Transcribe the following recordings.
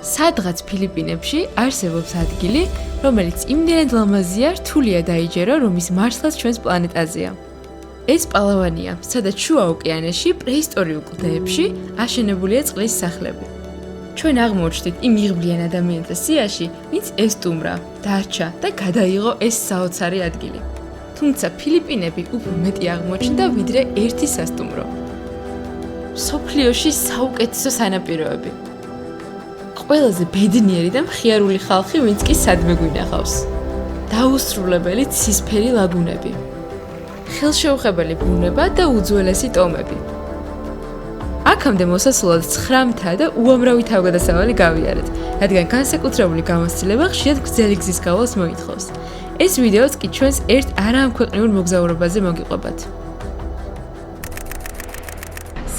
სადღაც ფილიპინებში არსებობს ადგილი, რომელიც იმდენად ლამაზია, რთულია დაიჯერო, რომ ის მართლაც ჩვენს პლანეტაზეა. ეს პალავანია, სადაც შუა ოკეანეში, პრეისტორიულ კლდეებში აშენებულია წყლის სახლები. ჩვენ აღმოჩნდით იმ იღბლიან ადამიანთა სიაში, ვინც ესტუმრა, დარჩა და გადაიღო ეს საოცარი ადგილი. თუმცა ფილიპინები უფრო მეტი აღმოჩნდა, ვიდრე ერთი სასტუმრო. მსოფლიოში საუკეთესო სანაპიროები. ყველაზე ბედნიერი და მხიარული ხალხი, ვინც კი სადმე გვინახავს. დაუსრულებელი ცისფერი ლაგუნები. ხელშეუხებელი ბუნება და უძველესი ტომები. აქამდე მოსასვლელად 9 და უამრავი თავგადასავალი გავიარეთ, რადგან განსაკუთრებული გამოცდილება ხშირად გრძელი გზის გავლას მოითხოვს. ეს ვიდეოც კი ჩვენს ერთ არაამქვეყნიურ მოგზაურობაზე მოგიყვებათ.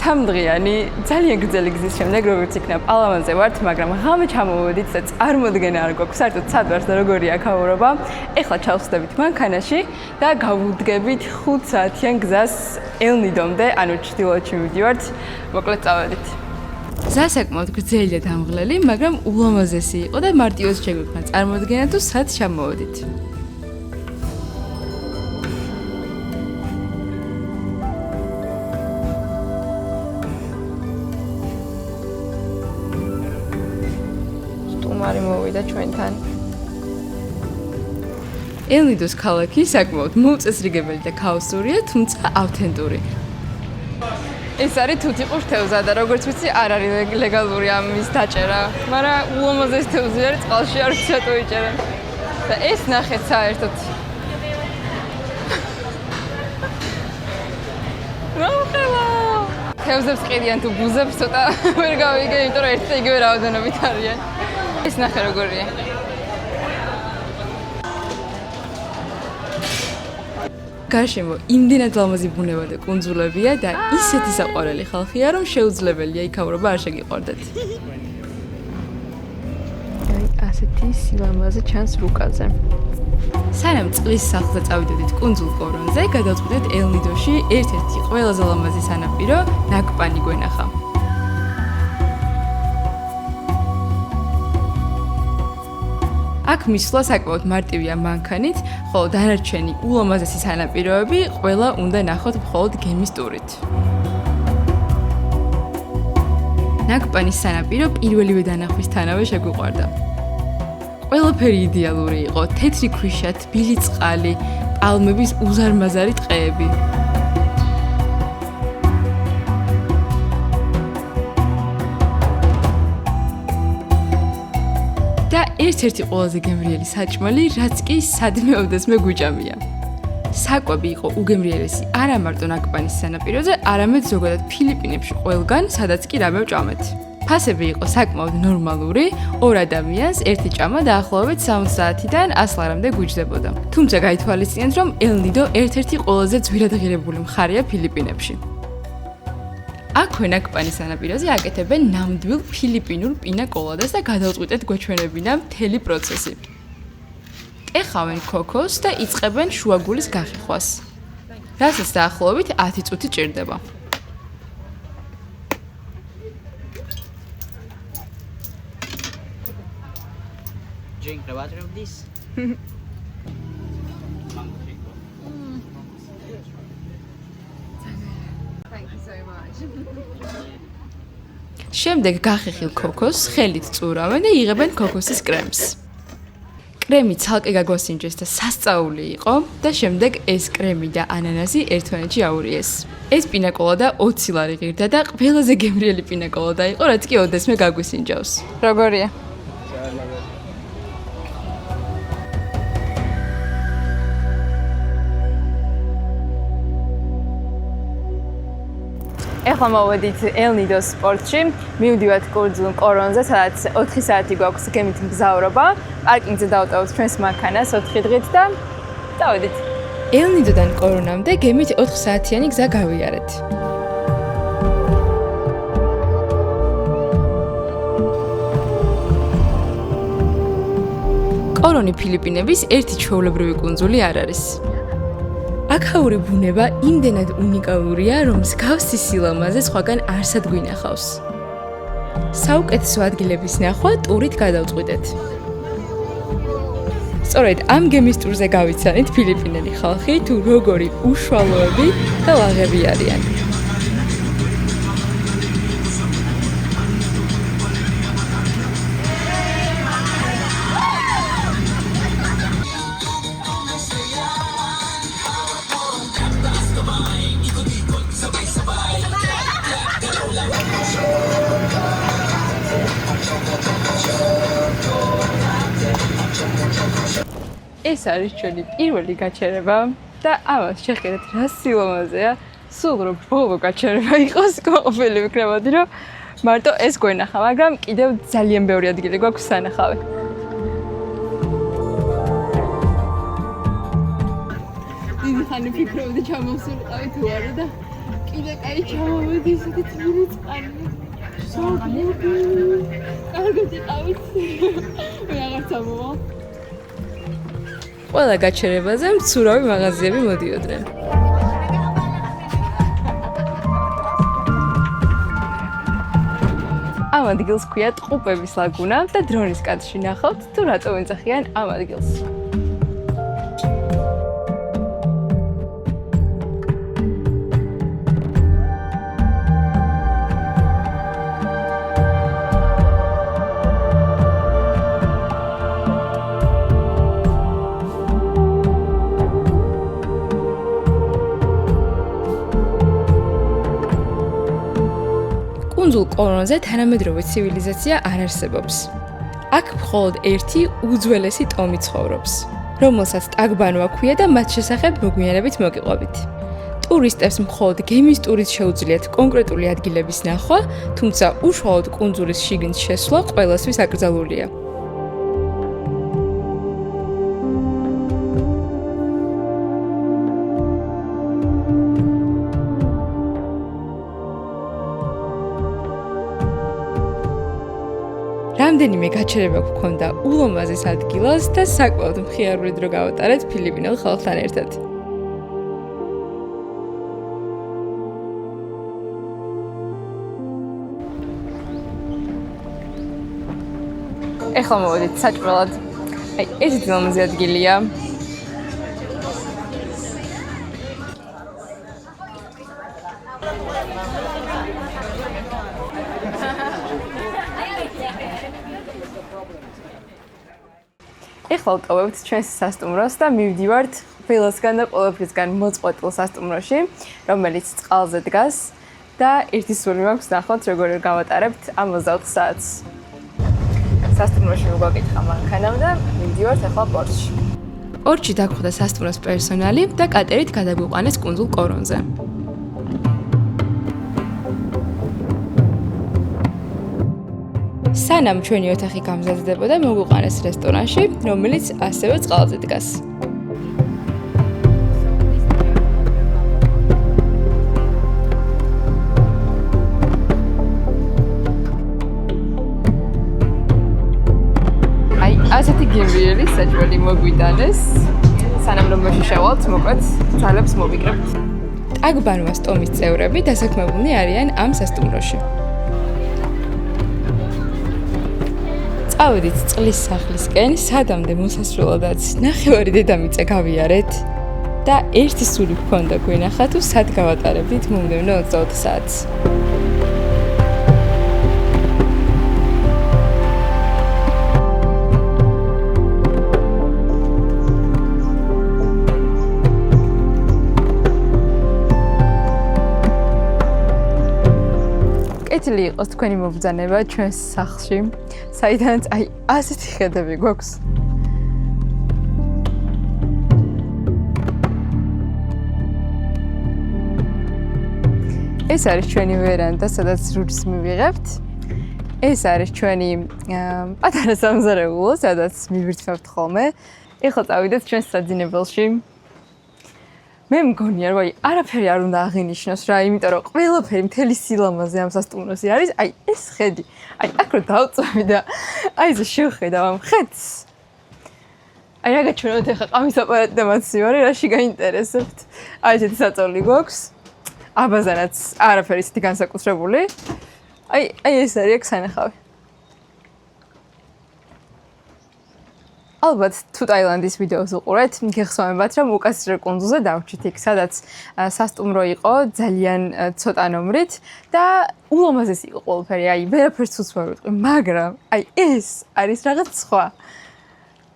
სამდღიანი ძალიან გრძელი გზის შემდეგ როგორც იქნა პალავანზე ვართ, მაგრამ ღამე ჩამოვედით და წარმოდგენა არ გვაქვს საერთოდ სად ვართ და როგორია აქაურობა. ეხლა ჩავხსდებით მანქანაში და გავუდგებით 5 საათიან გზას ელ-ნიდომდე, ანუ ჩრდილოეთში მივდივართ. მოკლედ წავედით. გზა საკმაოდ გრძელი და დამღლელი, მაგრამ ულამაზესი იყო და მარტივად შეგვექმნა წარმოდგენა თუ სად ჩამოვედით. სტუმარი მოვიდა ჩვენთან. ელ-ნიდოს ქალაქი საკმაოდ მოუწესრიგებელი და ქაოსურია, თუმცა ავთენტური. ეს არის თუთიყუს თევზა და როგორც ვიცი, არ არის ლეგალური ამის დაჭერა, მაგრამ ულამაზესი თევზი არის, წყალში არ ვიცი რატო იჭერენ. და ეს ნახეთ საერთოდ. მოხელა. თევზებს ყიდიან თუ ბუზებს ცოტა ვერ გავიგე, იმიტომ რომ ერთი და იგივე რაოდენობით არიან. ეს ნახე როგორია. გარშემო იმდენად ლამაზი ბუნება და კუნძულებია და ისეთი საყვარელი ხალხია, რომ შეუძლებელია იქაურობა არ შეგიყვარდეთ. აი, ასეთი სილამაზე ჩანს რუკაზე. სანამ წყლის სახლზე წავიდოდით კუნძულ კორონზე, გადავწყვიტეთ ელ-ნიდოში ერთ-ერთი ყველაზე ლამაზი სანაპირო ნაკპანი გვენახა. აქ მისვლა საკმაოდ მარტივია მანქანით, ხოლო დანარჩენი ულამაზესი სანაპიროები ყველა უნდა ნახოთ მხოლოდ გემის ტურით. ნაკპანის სანაპირო პირველივე დანახვისთანავე შეგვიყვარდა. ყველაფერი იდეალური იყო, თეთრი ქვიშა, თბილი წყალი, პალმების უზარმაზარი ტყეები. და ერთ-ერთი ყველაზე გემრიელი საჭმელი, რაც კი სადმეოდესმე გვიჭამია. საკვები იყო უგემრიელესი არა მარტო ნაკპანის სანაპიროზე, არამედ ზოგადად ფილიპინებში ყველგან, სადაც კი რამე ვჭამეთ. ფასები იყო საკმაოდ ნორმალური, 2 ადამიანს ერთი ჭამა დაახლოებით 70-დან 100 ლარამდე გვიჯდებოდა. თუმცა გაითვალისწინეთ, რომ ელ-ნიდო ერთ-ერთი ყველაზე ძვირადღირებული მხარეა ფილიპინებში. აქვე ნაკპანის სანაპიროზე აკეთებენ ნამდვილ ფილიპინურ პინა კოლადას და გადავწყვიტეთ გვეჩვენებინა მთელი პროცესი. ეხავენ ქოქოს და იწყებენ შუაგულის გახეხვას. რასაც დაახლოებით 10 წუთი ჭირდება. Drink the water of this. შემდეგ გახეხილ ქოქოს ხელით წურავენ და იღებენ ქოქოსის კრემს. კრემი ცალკე გაგვასინჯეს და სასწაული იყო და შემდეგ ეს კრემი და ანანასი ერთმანეთში აურიეს. ეს პინაკოლადა 20 ლარი ღირდა და ყველაზე გემრიელი პინაკოლადა იყო, რაც კი ოდესმე გაგვისინჯავს. როგორია? ეხლა მოვედით ელ-ნიდოს პორტში, მივდივართ კუნძულ კორონზე, სადაც 4 საათი გვაქვს გემით მგზავრობა. პარკინგზე დავტოვებთ ჩვენს მანქანას 4 დღით და დავედით. ელ-ნიდოდან კორონამდე გემით 4 საათიანი გზა გავიარეთ. კორონი ფილიპინების ერთი ჩვეულებრივი კუნძული არ არის. აქაური ბუნება იმდენად უნიკალურია, რომ მსგავსი სილამაზე სხვაგან არსად გვინახავს. საუკეთესო ადგილების ნახვა ტურით გადავწყვიტეთ. სწორედ ამ გემის ტურზე გავიცანით ფილიპინელი ხალხი თუ როგორი უშუალოები და ლაღები არიან. ეს არის ჩვენი პირველი გაჩერება და ამას შეხედეთ რა სილამაზეა. სულ რომ ბოლო გაჩერება იყოს, ყოფილი ვიქნებოდი რომ მარტო ეს გვენახა, მაგრამ კიდევ ძალიან ბევრი ადგილი გვაქვს სანახავი. დიდი ხანი ფიქრობდი ჩამოსულიყავი თუ არა და კიდე კაი ჩამოვედი ისეთი თბილი წყალი. კარგად იყავით. მე აღარ წამოვალ. ყველა გაჩერებაზე მცურავი მაღაზიები მოდიოდნენ. ამ ადგილს ქვია ტყუპების ლაგუნა და დრონის კადრში ნახავთ თუ რატო ენძახიან ამ ადგილს. კუნძულ კორონზე თანამედროვე ცივილიზაცია არ არსებობს. აქ მხოლოდ ერთი უძველესი ტომი ცხოვრობს, რომელსაც ტაგბანვა ქვია და მათ შესახებ მოგვიანებით მოგიყვებით. ტურისტებს მხოლოდ გემის ტურით შეუძლიათ კონკრეტული ადგილების ნახვა, თუმცა უშუალოდ კუნძულის შიგნით შესვლა ყველასთვის აკრძალულია. რამდენიმე გაჩერება გვქონდა ულომაზეს ადგილას და საკმაოდ მხიარული დრო გავატარეთ ფილიპინელ ხალხთან ერთად. ეხლა მოვედით საჭმელად. აი, ესეთი ლამაზი ადგილია. ეხლა ვტოვებთ ჩვენს სასტუმროს და მივდივართ ყველასგან და ყველაფრისგან მოწყვეტილ სასტუმროში, რომელიც წყალზე დგას და ერთი სული მაქვს ნახოთ როგორ გავატარებთ ამ 24 საათს. სასტუმროში მოგვაკითხა მანქანამ და მივდივართ ახლა პორტში. პორტში დაგხვდა სასტუმროს პერსონალი და კატერით გადაგვიყვანეს კუნძულ კორონზე. სანამ ჩვენი ოთახი გამზადდებოდა, მოგვიყვანეს რესტორანში, რომელიც ასევე წყალზე დგას. აი, ასეთი გემრიელი საჭმელი მოგვიტანეს. სანამ რომ შეშავალთ, მოკლედ ძალებს მოვიკრებთ. ტაგბანვას ტომის წევრები დასაქმებულნი არიან ამ სასტუმროში. წავედით წყლის სახლისკენ, სადამდე მოსასვლელადაც ნახევარი დედამიწა გავიარეთ და ერთი სული გვქონდა გვენახა თუ სად გავატარებდით მომდევნო 24 საათს. კეთილი იყოს თქვენი მობრძანება ჩვენს სახლში, საიდანაც აი ასეთი ხედები გვაქვს. ეს არის ჩვენი ვერანდა, სადაც რუჯს მივიღებთ. ეს არის ჩვენი პატარა სამზარეულო, სადაც მივირთმევთ ხოლმე. ეხლა წავიდეთ ჩვენს საძინებელში. მე მგონია რომ აი არაფერი არ უნდა აღინიშნოს რა, იმიტომ რომ ყველაფერი მთელი სილამაზე ამ სასტუმროში არის. აი ეს ხედი, აი აქ რო დავწვევი და აი ეს შევხედავ ამ ხედს. აი რა გაჩვენოთ ახლა ყამის აპარატი და მაცივარი, რაში გაინტერესებთ. აი ესეთი საწოლი გვაქვს. აბაზანაც არაფერი ისეთი განსაკუთრებული. აი ეს არის აქ სანახავი. ალბათ თუ ტაილანდის ვიდეოს უყურეთ, გიხსოვებათ, რომ უკაცრიელ კუნძულზე დავჭით იქ, სადაც სასტუმრო იყო ძალიან ცოტა ნომრით და ულამაზესი იყო ყველაფერი. აი, ვერაფერს უც ვერ ვიტყვი, მაგრამ აი ეს არის რაღაც სხვა.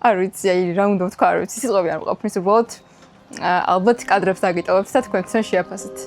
არ ვიცი, აი რა უნდა ვთქვა, არ ვიცი, სიტყვები არ მყოფნის უბრალოდ ალბათ კადრებს დაგიტოვებთ და თქვენთან შეაფასეთ.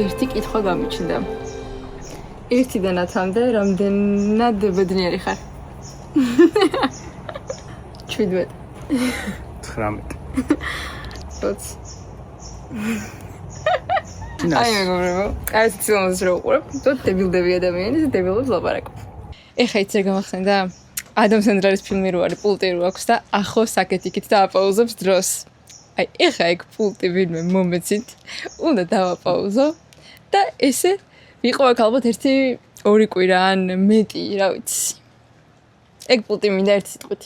ერთი კითხვა გამიჩნდა. 1-დან 10-მდე რამდენად ბედნიერი ხარ? 17. 19. 20. აი მეგობრებო, აი ეს ცილონს რო უყურებ, თუ დებილდები ადამიანი და დებილებს ლაპარაკობ. ეხა იცი რა გამახსენდა? ადამ სენდლერის ფილმი რო არის, პულტი რო აქვს და ახლოს საკეთიქით და აპაუზებს დროს. აი ეხა ეგ პულტი ვინმე მომეცით, უნდა დავაპაუზო და ესე ვიყო აქ ალბათ 1-2 კვირა ან მეტი, რა ვიცი. ეგ პულტი მინდა ერთი სიტყვით.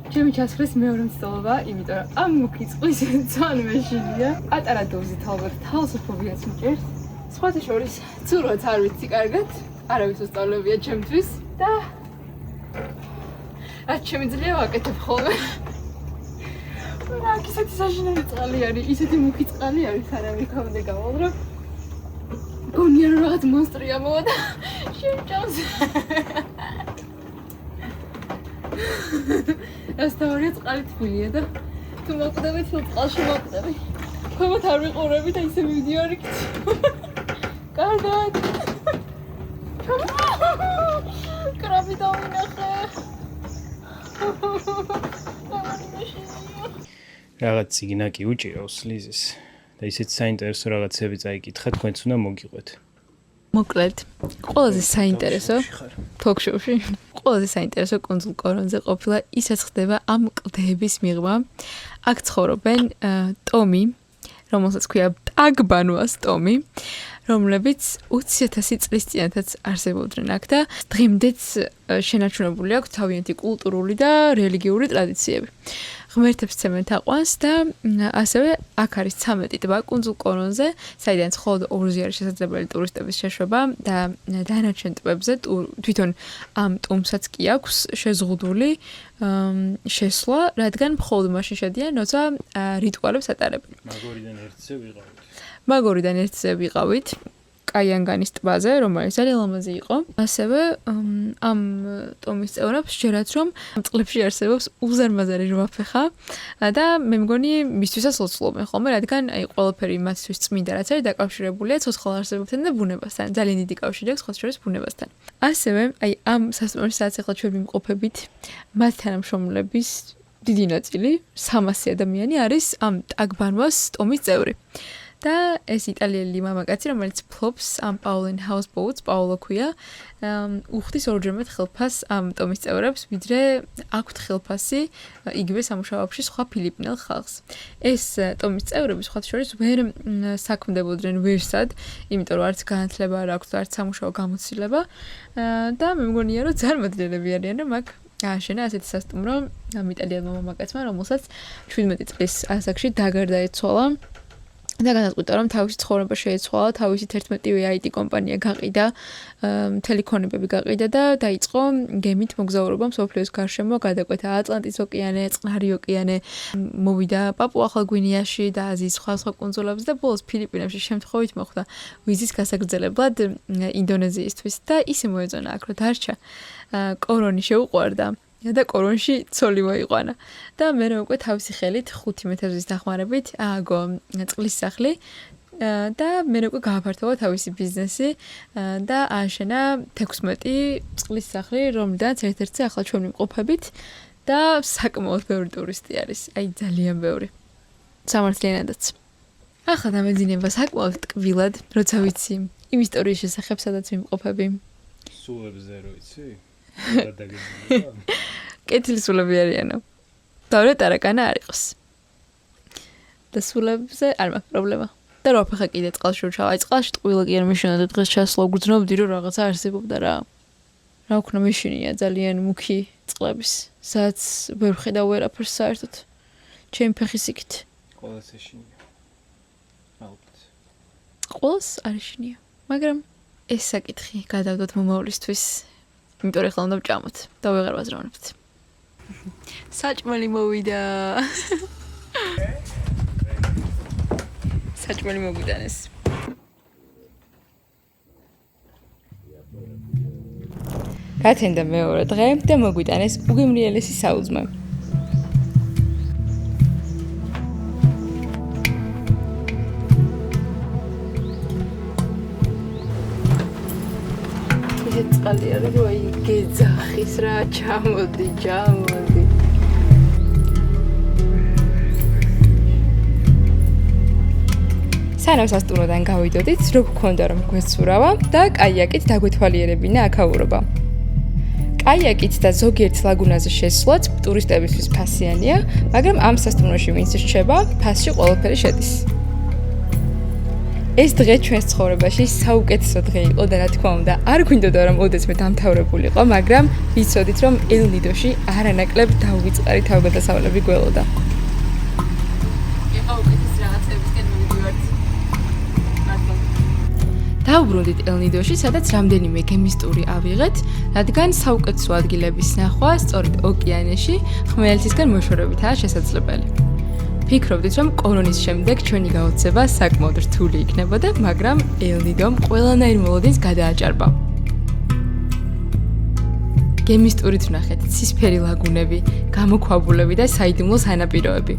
ჩემი ჩასხრის მეორე მცდელობა, იმიტომ რომ ამ მუქი წყლის ძალიან მეშინია. პატარა დოზით ალბათ თალსოფობიაც მჭერს. სხვათა შორის ცურვაც არ ვიცი კარგად, არავის უსწავლებია ჩემთვის და რაც შემიძლია ვაკეთებ ხოლმე. აქ ისეთი საშინელი წყალი არის, ისეთი მუქი წყალი არის, არავის ხამდე გავალ, გონია რომ რაღაც მონსტრი ამოვა და შემჭამს. ეს თორე წყალი თბილია და თუ მოკვდები თუ წყალში მოკვდები. ქვემოთ არ ვიყურები და ისე ვიდეო არ იქცი. კარგად. კრაბი დავინახე. რაღაც ციგნაკი უჭირავს ლიზის და ისეთ საინტერესო რაღაცები წაიკითხა, თქვენც უნდა მოგიყვეთ. მოკლედ, ყველაზე საინტერესო თოქ-შოუში, ყველაზე საინტერესო კუნძულ კორონზე ყოფილა ისაც ხდება ამ კლდეების მიღმა. აქ ცხოვრობენ ტომი, რომელსაც ქვია ტაგბანვას ტომი, რომლებიც 20,000 წლის წინათაც არსებობდნენ აქ და დღემდეც შენარჩუნებული აქვს თავიანთი კულტურული და რელიგიური ტრადიციები. ღმერთებს ცემენ თაყვანს და ასევე აქ არის 13 ტბა კუნძულ კორონზე, საიდანაც მხოლოდ 2-ზე არის შესაძლებელი ტურისტების შეშვება და დანარჩენ ტბებზე თვითონ ამ ტომსაც კი აქვს შეზღუდული შესვლა, რადგან მხოლოდ მაშინ შედიან, როცა რიტუალებს ატარებენ. მაგორიდან ერთზე ვიყავით. კაიანგანის ტბაზე, რომელიც ძალიან ლამაზი იყო. ასევე ამ ტომის წევრებს შეერათ, რომ წყლებში არსებობს უზარმაზარი რვაფეხა და მე მგონი მისთვისაც ლოცულობენ ხოლმე, რადგან აი ყველაფერი მათთვის წმინდა რაც არის დაკავშირებულია ცოცხალ არსებობთან და ბუნებასთან. ძალიან დიდი კავშირი აქვს სხვათა შორის ბუნებასთან. ასევე აი ამ სასტუმროში სადაც ახლა ჩვენ ვიმყოფებით, მათ თანამშრომლების დიდი ნაწილი 300 ადამიანი არის ამ ტაგბანვას ტომის წევრი. და ეს იტალიელი მამაკაცი, რომელიც ფლობს ამ Pauline Houseboats, პაოლო ქვია, უხდის ორჯერ მეტ ხელფას ამ ტომის წევრებს, ვიდრე აქვთ ხელფასი იგივე სამუშაოებში სხვა ფილიპინელ ხალხს. ეს ტომის წევრები სხვათა შორის ვერ საქმდებოდნენ ვერსად, იმიტომ რომ არც განათლება არ აქვთ, არც სამუშაო გამოცდილება და მე მგონია რომ ძალიან მადლიერები არიან, რომ აქ ააშენა ასეთი სასტუმრო ამ იტალიელმა მამაკაცმა, რომელსაც 17 წლის ასაკში დაგარდაეცვალა. და განაცხადა, რომ თავისი ცხოვრება შეეცვალა, თავისი 11-ვე IT კომპანია გაყიდა, მთელი ქონებები გაყიდა და დაიწყო გემით მოგზაურობა მსოფლიოს გარშემო, გადაკვეთა ატლანტის ოკეანე, წყნარი ოკეანე, მოვიდა პაპუა-ახალგვინეაში და აზიის სხვა კუნძულებზე და ბოლოს ფილიპინებში შემთხვევით მოხვდა ვიზის გასაგრძელებლად ინდონეზიისთვის და ისე მოეწონა აქ, რომ დარჩა. კორონი შეუყვარდა. და კორონში ცოლი მოიყვანა და მე უკვე თავისი ხელით 5 მეთრების დახმარებით ააგო წყლის სახლი და მე უკვე გააფართოვა თავისი ბიზნესი და ააშენა 16 წყლის სახლი, რომლიდანაც ერთ-ერთი ახლა ჩვენ ვიმყოფებით და საკმაოდ ბევრი ტურისტი არის, აი ძალიან ბევრი. სამართლიანადაც. ახლა დამეძინება საკმაოდ ტკბილად, როცა ვიცი იმ ისტორიის შესახებ, სადაც ვიმყოფები. სულებზე რო იცი? კეთილსულები არიანო. დავre ტარაკანა არ იყოს. და სულებზე არ მაქვს პრობლემა. და რა ფეხა კიდე წყალში ვჩავა. აი წყალში ტყუილა კი არ მეშინა და დღეს ჩასვლა გრძნობდი რომ რაღაცა არსებობდა რა. რა ვქნა მეშინია ძალიან მუქი წყლების. სადაც ვერ ვხედავ ვერაფერს საერთოდ. ჩემი ფეხის იქით. ყოველს ეშინია. ალბათ. ყოველს არ ეშინია. მაგრამ ეს საკითხი გადავდოთ მომავლისთვის. იმიტომ რომ ახლა უნდა ვჭამოთ და ვეღარ ვაზროვნებთ. საჭმელი მოვიდა. საჭმელი მოგვიტანეს. გათენდა მეორე დღე და მოგვიტანეს უგემრიელესი საუზმე. წყალი არის რომ აი გეძახის რა ჩამოდი სანამ სასტუმროდან გავიდოდით რო გქონდა რომ გვეცურავა და კაიაკით დაგვეთვალიერებინა აქაურობა კაიაკით და ზოგიერთ ლაგუნაზე შესვლაც ტურისტებისთვის ფასიანია მაგრამ ამ სასტუმროში ვინც რჩება ფასში ყველაფერი შედის ეს დღე ჩვენს ცხოვრებაში საუკეთესო დღე იყო და რა თქმა უნდა არ გვინდოდა რომ ოდესმე დამთავრებულიყო, მაგრამ ვიცოდით რომ ელ-ნიდოში არანაკლებ დაუვიწყარი თავგადასავლები გველოდა. იყო უკეთის რაღაცებისკენ მივიდივართ. დაუბრუნდით ელ-ნიდოში, სადაც რამდენიმე გემის ტური ავიღეთ, რადგან საუკეთესო ადგილების ნახვა სწორედ ოკეანეში ხმელეთისგან მოშორებითაა შესაძლებელი. ფიქრობდით, რომ კორონის შემდეგ ჩვენი გაოცება საკმაოდ რთული იქნებოდა, მაგრამ ელ-ნიდომ ყველანაირ მოლოდინს გადააჭარბა. გემის ტურით ვნახეთ ცისფერი ლაგუნები, გამოქვაბულები და საიდუმლო სანაპიროები.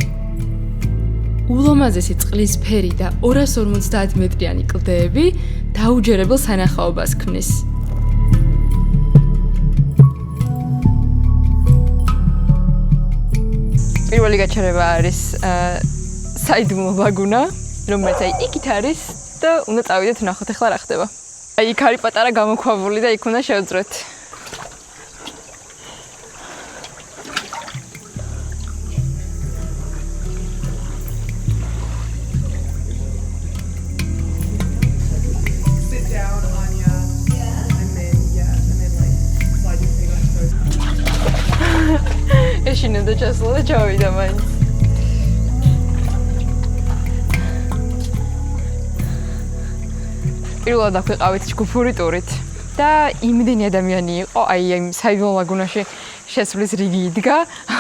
ულამაზესი წყლის ფერი და 250 მეტრიანი კლდეები დაუჯერებელ სანახაობას ქმნის. პირველი გაჩერება არის საიდუმლო ლაგუნა, რომელიც აი იქით არის და უნდა წავიდეთ ვნახოთ ახლა რა ხდება. აი იქ არის პატარა გამოქვაბული და იქ უნდა შევძროთ. ეშინე და ჩასვლა და ჩავიდა მაინც. პირველად აქვეყავით ჯგუფური ტურით და იმდენი ადამიანი იყო, აი ამ საიდუმლო ლაგუნაში შესვლის რიგი იდგა,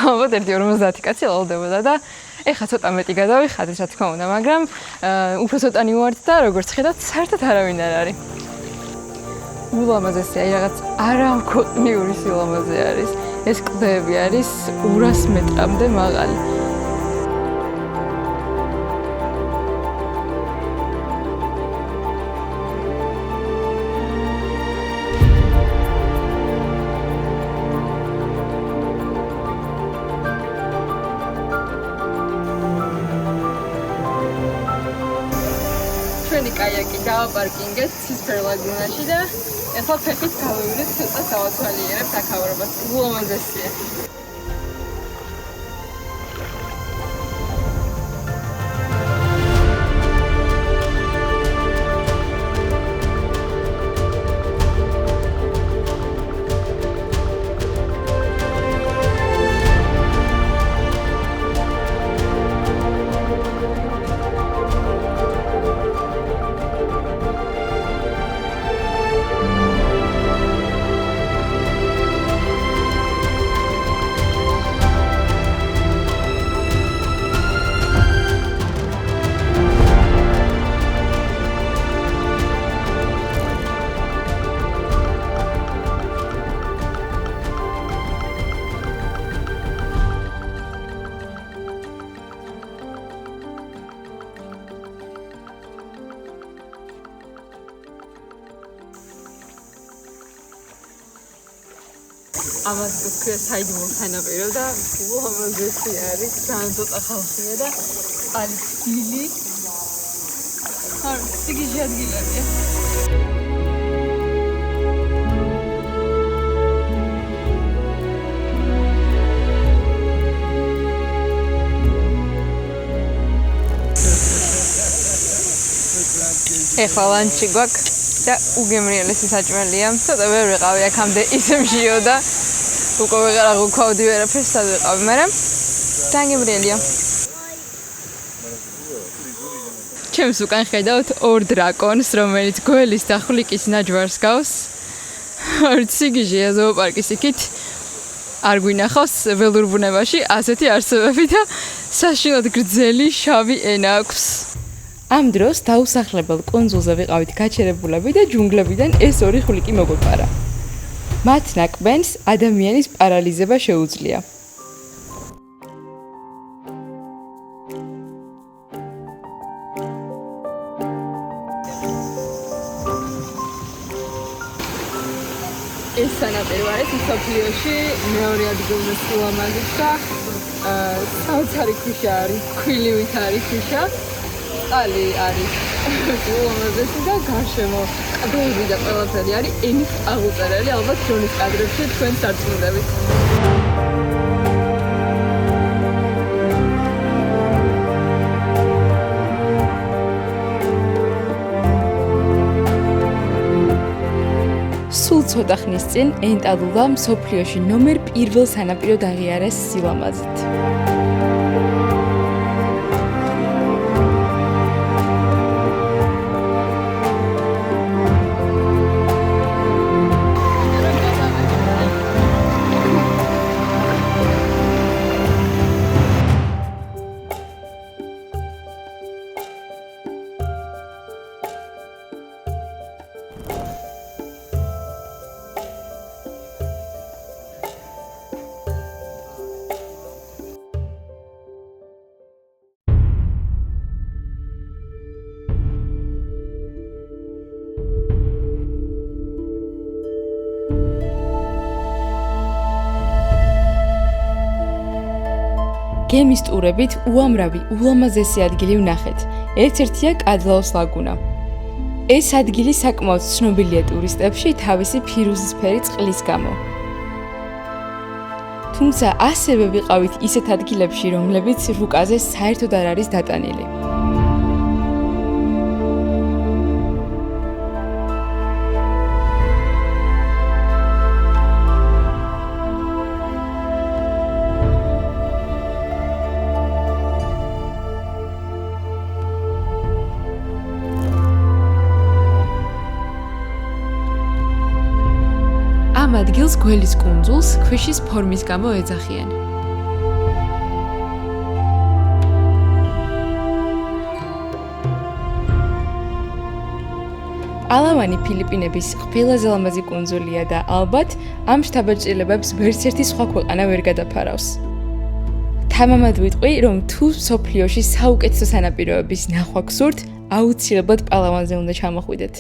ალბათ 1-50 კაცი ლავდებოდა და ეხლა ცოტა მეტი გადავიხადეთ, რა თქმა უნდა, მაგრამ უფრო ცოტანი ვართ და როგორც ხედავთ, საერთოდ არავინ არ არის. ულამაზესი, აი რაღაც არამქვეყნიური სილამაზე არის. ეს კლდეები არის 200 მეტრამდე მაღალი. ჩვენი კაიაკი დავაპარკინგეთ ცისფერ ლაგუნაში და ეხლა ფეხით გავივიდეთ ცოტა სავათვალიერებთ აქაურობას. ულამაზესია. ამას თქვია საიდუმლო სანაპირო და ულამაზესი არის, ძალიან ცოტა ხალხია და არის ილი. არის სიგიჟე ადგილებია. ეხლა ლანჩი გვაქვს და უგემრიელესი საჭმელია. ცოტა ვერ ვიყავი აქამდე ისე მშიო და უკვე ვეღარ აღვქვავდი ვერაფერს სად ვიყავი, მაგრამ დაგემრიელია. ჩემს უკან ხედავთ ორ დრაკონს, რომელიც გველის და ხვლიკის ნაჯვარს გავს. არც სიგიჟეა ზოოპარკის იქით. არ გვინახავს ველურ ბუნებაში ასეთი არსებები და საშინლად გრძელი შავი ენა აქვს. ამ დროს დაუსახლებელ კუნძულზე ვიყავით გაჩერებულები და ჯუნგლებიდან ეს ორი ხვლიკი მოგვეპარა. მათ ნაკბენს ადამიანის პარალიზება შეუძლია. ეს სანაპირო არის მსოფლიოში მეორე ადგილზე ულამაზეს და საოცარი ქვიშა არის, ქვილივით არის ქვიშა. ali არის ულამაზესი და გარშემო ყდები და ყველაფერი არის ენის აღუწერელი ალბათ ჯონის კადრებში თქვენ სარწმუნდებით. სულ ცოტა ხნის წინ ენტალულა მსოფლიოში ნომერ 1 სანაპიროდ აღიარეს სილამაზით. გემის ტურებით უამრავი ულამაზესი ადგილი ვნახეთ. ერთ-ერთია კადლაოს ლაგუნა. ეს ადგილი საკმაოდ ცნობილია ტურისტებში თავისი ფირუზისფერი წყლის გამო. თუმცა ასევე ვიყავით ისეთ ადგილებში, რომლებიც რუკაზე საერთოდ არ არის დატანილი. ამ ადგილს გველის კუნძულს ქვიშის ფორმის გამო ეძახიან. პალავანი ფილიპინების ყველაზე ლამაზი კუნძულია და ალბათ ამ შთაბეჭდილებებს ვერც ერთი სხვა ქვეყანა ვერ გადაფარავს. თამამად ვიტყვი, რომ თუ მსოფლიოში საუკეთესო სანაპიროების ნახვა გსურთ, აუცილებლად პალავანზე უნდა ჩამოხვიდეთ.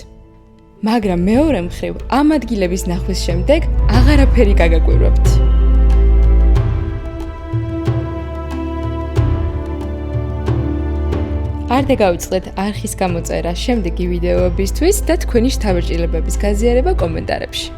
მაგრამ მეორე მხრივ, ამ ადგილების ნახვის შემდეგ აღარაფერი გაგაკვირვებთ. არ დაგავიწყდეთ არხის გამოწერა შემდეგი ვიდეოებისთვის და თქვენი შთაბეჭდილებების გაზიარება კომენტარებში.